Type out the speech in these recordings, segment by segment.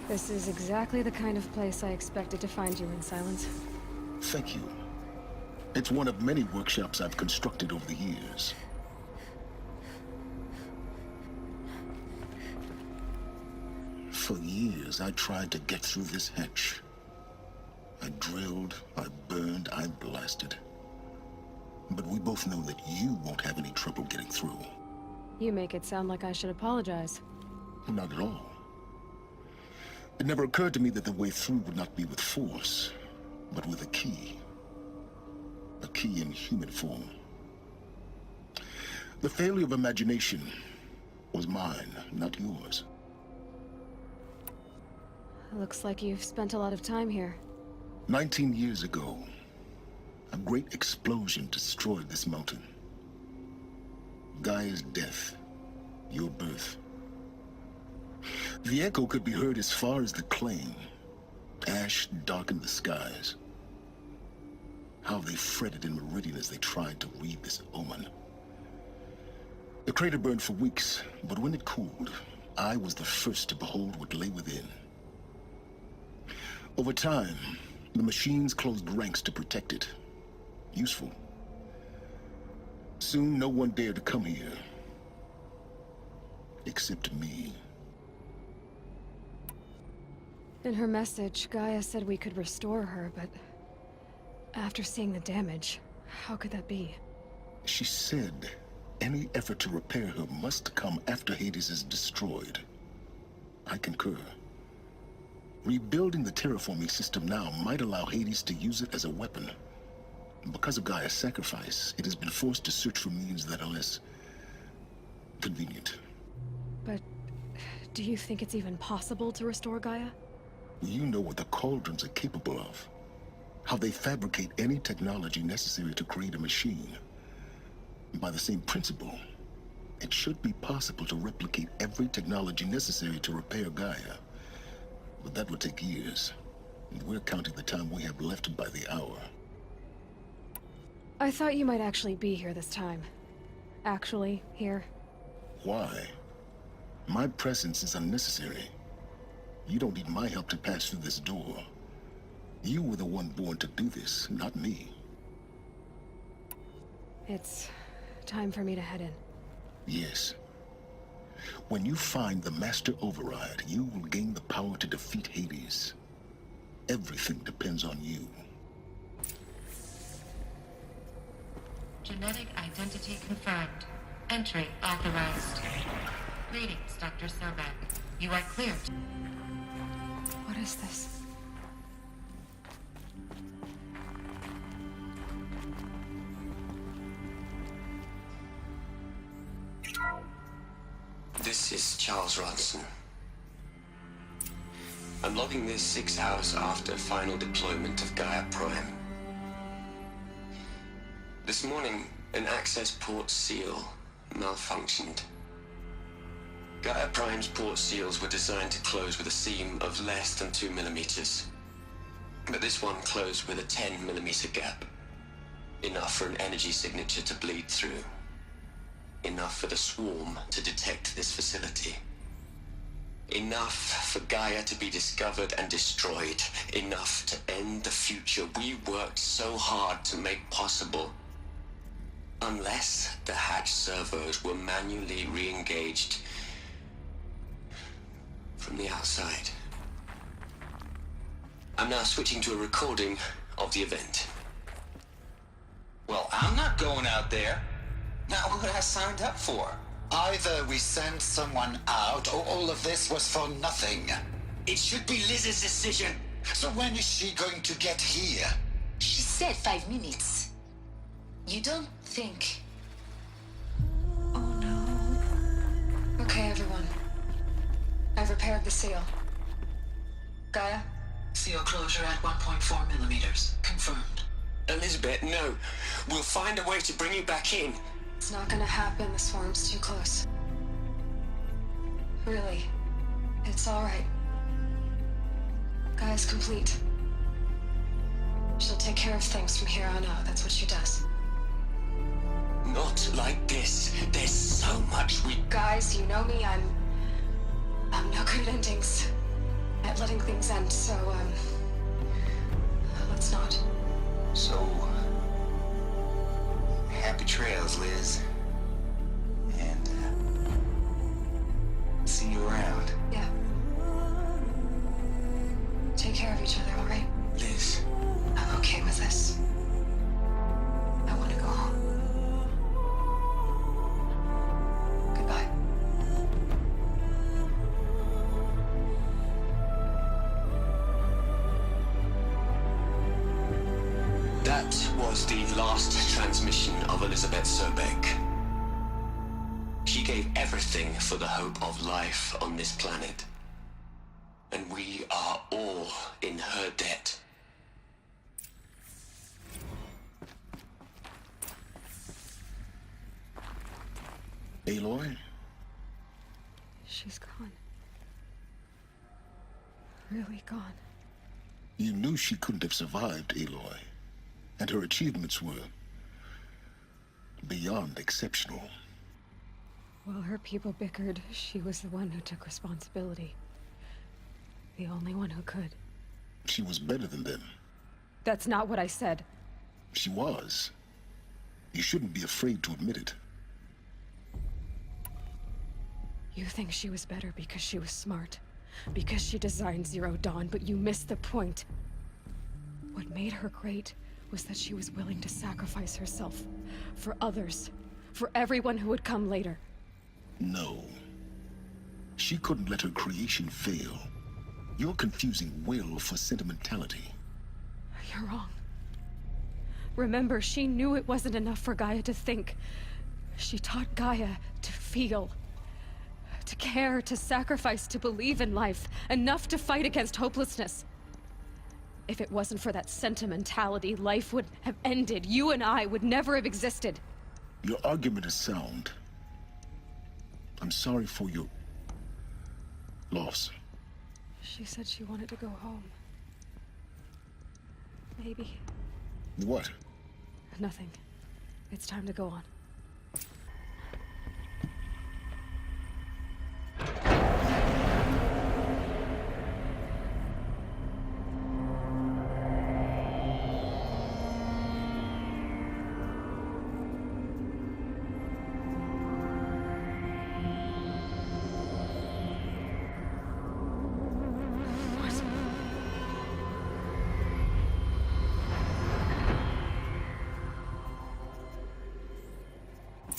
This is exactly the kind of place I expected to find you in, Silence. Thank you. It's one of many workshops I've constructed over the years. For years, I tried to get through this hatch. I drilled, I burned, I blasted. But we both know that you won't have any trouble getting through. You make it sound like I should apologize. Not at all. It never occurred to me that the way through would not be with force, but with a key. A key in human form. The failure of imagination was mine, not yours. Looks like you've spent a lot of time here. 19 years ago, a great explosion destroyed this mountain. Gaia's death, your birth. The echo could be heard as far as the claim. Ash darkened the skies. How they fretted in Meridian as they tried to read this omen. The crater burned for weeks, but when it cooled, I was the first to behold what lay within. Over time, the machines closed ranks to protect it. Useful. Soon, no one dared to come here. Except me. In her message, Gaia said we could restore her, but... after seeing the damage, how could that be? She said any effort to repair her must come after Hades is destroyed. I concur. Rebuilding the terraforming system now might allow Hades to use it as a weapon. Because of Gaia's sacrifice, it has been forced to search for means that are less convenient. But do you think it's even possible to restore Gaia? You know what the Cauldrons are capable of. How they fabricate any technology necessary to create a machine. By the same principle, it should be possible to replicate every technology necessary to repair Gaia. But that would take years. And we're counting the time we have left by the hour. I thought you might actually be here this time. Actually, here. Why? My presence is unnecessary. You don't need my help to pass through this door. You were the one born to do this, not me. It's time for me to head in. Yes. When you find the Master Override, you will gain the power to defeat Hades. Everything depends on you. Genetic identity confirmed. Entry authorized. Greetings, Dr. Sobek. You are cleared. What is this? This is Charles Ronson. I'm logging this 6 hours after final deployment of Gaia Prime. This morning, an access port seal malfunctioned. Gaia Prime's port seals were designed to close with a seam of less than 2 millimeters. But this one closed with a 10 millimeter gap. Enough for an energy signature to bleed through. Enough for the swarm to detect this facility. Enough for Gaia to be discovered and destroyed. Enough to end the future we worked so hard to make possible. Unless the hatch servos were manually re-engaged from the outside. I'm now switching to a recording of the event. Well, I'm not going out there. Not what I signed up for. Either we sent someone out, or all of this was for nothing. It should be Liz's decision. So when is she going to get here? She said 5 minutes. You don't think... Oh no. Okay, everyone. I've repaired the seal. Gaia? Seal closure at 1.4 millimeters. Confirmed. Elizabeth, no. We'll find a way to bring you back in. It's not gonna happen, the swarm's too close. Really. It's alright. Gaia's complete. She'll take care of things from here on out, that's what she does. Not like this. There's so much we... Guys, you know me, I'm no good at endings. At letting things end, so, let's not. So, happy trails, Liz. And, see you around. Yeah. Take care of each other, all right? Liz. I'm okay with this. I want to go home. Goodbye. That was the last transmission of Elizabeth Sobek. She gave everything for the hope of life on this planet. And we are all in her debt. Aloy? She's gone. Really gone. You knew she couldn't have survived, Aloy. And her achievements were beyond exceptional. While her people bickered, she was the one who took responsibility. The only one who could. She was better than them. That's not what I said. She was. You shouldn't be afraid to admit it. You think she was better because she was smart. Because she designed Zero Dawn, but you missed the point. What made her great was that she was willing to sacrifice herself. For others. For everyone who would come later. No. She couldn't let her creation fail. You're confusing will for sentimentality. You're wrong. Remember, she knew it wasn't enough for Gaia to think. She taught Gaia to feel. To care, to sacrifice, to believe in life. Enough to fight against hopelessness. If it wasn't for that sentimentality, life would have ended. You and I would never have existed. Your argument is sound. I'm sorry for your loss. She said she wanted to go home. Maybe. What? Nothing. It's time to go on.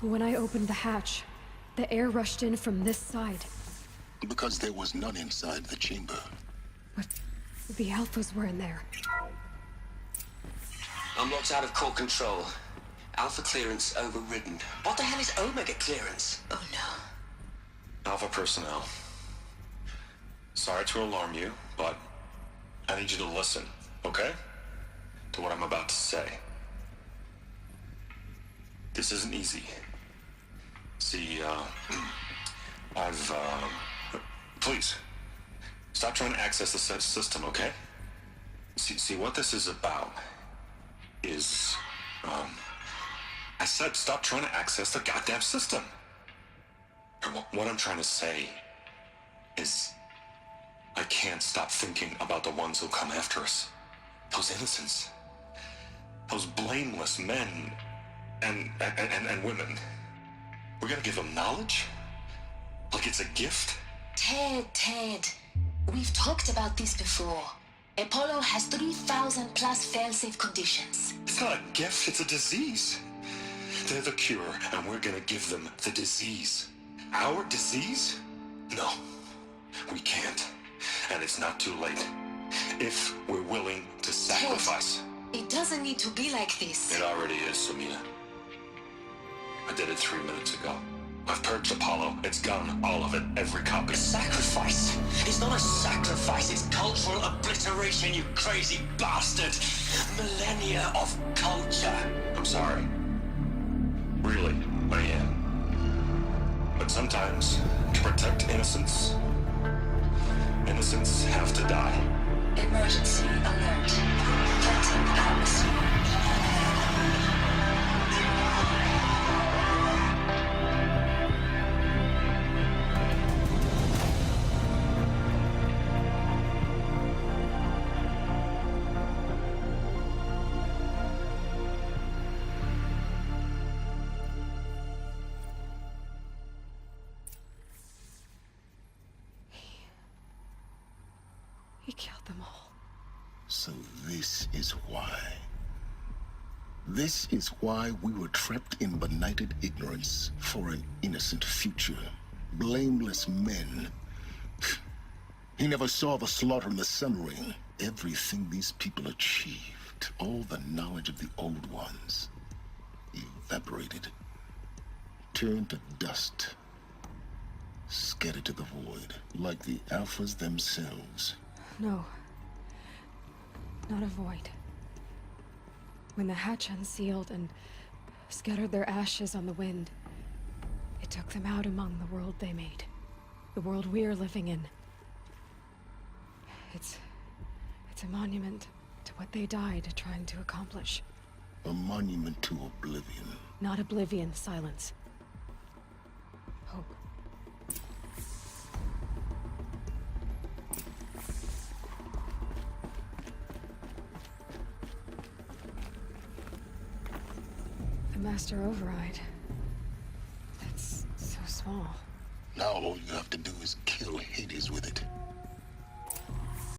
When I opened the hatch, the air rushed in from this side. Because there was none inside the chamber. But the Alphas were in there. I'm locked out of core control. Alpha clearance overridden. What the hell is Omega clearance? Oh no. Alpha personnel. Sorry to alarm you, but I need you to listen, okay? To what I'm about to say. This isn't easy. See, please, stop trying to access the system, okay? See, what this is about is, I said stop trying to access the goddamn system. And what I'm trying to say is, I can't stop thinking about the ones who'll come after us. Those innocents. Those blameless men and women. We're gonna give them knowledge? Like it's a gift? Ted. We've talked about this before. Apollo has 3,000 plus fail-safe conditions. It's not a gift, it's a disease. They're the cure, and we're gonna give them the disease. Our disease? No, we can't. And it's not too late. If we're willing to sacrifice. Ted, it doesn't need to be like this. It already is, Samina. I did it 3 minutes ago. I've purged Apollo. It's gone. All of it. Every copy. A sacrifice? It's not a sacrifice, it's cultural obliteration, you crazy bastard! Millennia of culture! I'm sorry. Really, I am. But sometimes, to protect innocence, innocents have to die. Emergency alert. Captain atmosphere. killed them all. So this is why. This is why we were trapped in benighted ignorance for an innocent future. Blameless men. He never saw the slaughter in the Sun Ring. Everything these people achieved, all the knowledge of the old ones, evaporated, turned to dust, scattered to the void, like the Alphas themselves. No. Not a void. When the hatch unsealed and scattered their ashes on the wind, it took them out among the world they made. The world we're living in. It's a monument to what they died trying to accomplish. A monument to oblivion. Not oblivion, Silence. Hope. The Master Override. That's so small. Now all you have to do is kill Hades with it.